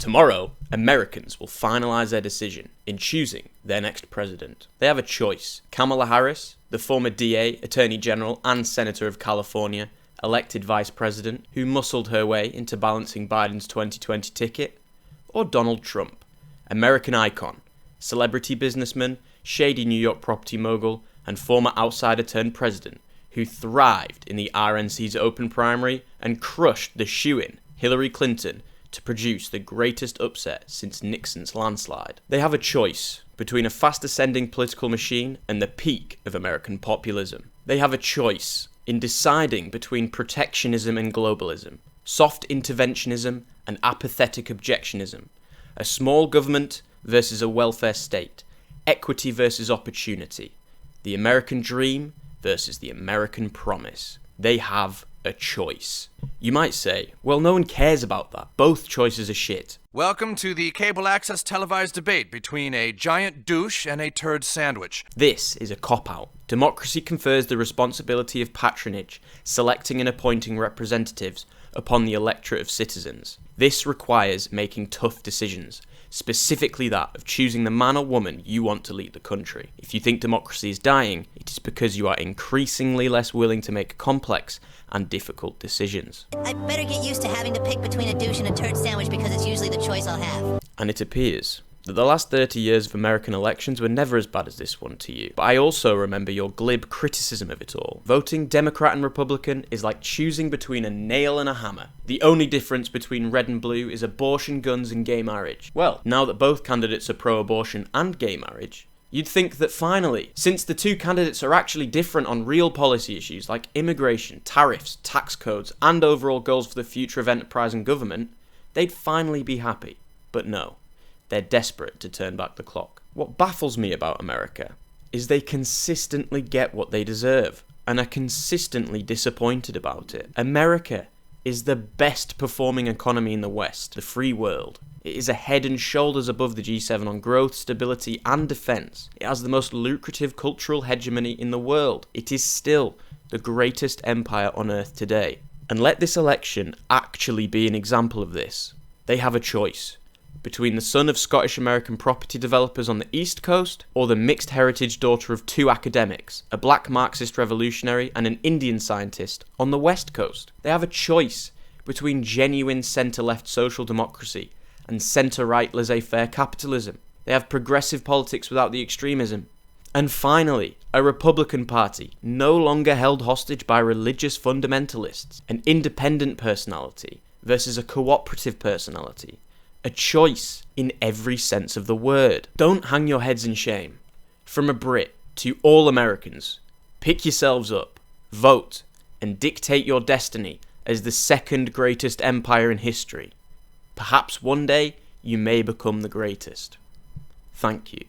Tomorrow, Americans will finalise their decision in choosing their next president. They have a choice. Kamala Harris, the former DA, Attorney General and Senator of California, elected Vice President, who muscled her way into balancing Biden's 2020 ticket, or Donald Trump, American icon, celebrity businessman, shady New York property mogul, and former outsider-turned-president, who thrived in the RNC's open primary and crushed the shoo-in, Hillary Clinton, to produce the greatest upset since Nixon's landslide. They have a choice between a fast-ascending political machine and the peak of American populism. They have a choice in deciding between protectionism and globalism, soft interventionism and apathetic objectionism, a small government versus a welfare state, equity versus opportunity, the American dream versus the American promise. They have a choice. You might say, well, no one cares about that. Both choices are shit. Welcome to the cable access televised debate between a giant douche and a turd sandwich. This is a cop-out. Democracy confers the responsibility of patronage, selecting and appointing representatives upon the electorate of citizens. This requires making tough decisions, specifically that of choosing the man or woman you want to lead the country. If you think democracy is dying, it is because you are increasingly less willing to make complex and difficult decisions. I better get used to having to pick between a douche and a turd sandwich because it's usually the choice I'll have. And it appears that the last 30 years of American elections were never as bad as this one to you. But I also remember your glib criticism of it all. Voting Democrat and Republican is like choosing between a nail and a hammer. The only difference between red and blue is abortion, guns and gay marriage. Well, now that both candidates are pro-abortion and gay marriage, you'd think that finally, since the two candidates are actually different on real policy issues like immigration, tariffs, tax codes, and overall goals for the future of enterprise and government, they'd finally be happy. But no. They're desperate to turn back the clock. What baffles me about America is they consistently get what they deserve and are consistently disappointed about it. America is the best performing economy in the West, the free world. It is a head and shoulders above the G7 on growth, stability and defence. It has the most lucrative cultural hegemony in the world. It is still the greatest empire on earth today. And let this election actually be an example of this. They have a choice between the son of Scottish-American property developers on the East Coast or the mixed heritage daughter of two academics, a black Marxist revolutionary and an Indian scientist on the West Coast. They have a choice between genuine centre-left social democracy and centre-right laissez-faire capitalism. They have progressive politics without the extremism. And finally, a Republican Party no longer held hostage by religious fundamentalists, an independent personality versus a cooperative personality. A choice in every sense of the word. Don't hang your heads in shame. From a Brit to all Americans, pick yourselves up, vote, and dictate your destiny as the second greatest empire in history. Perhaps one day you may become the greatest. Thank you.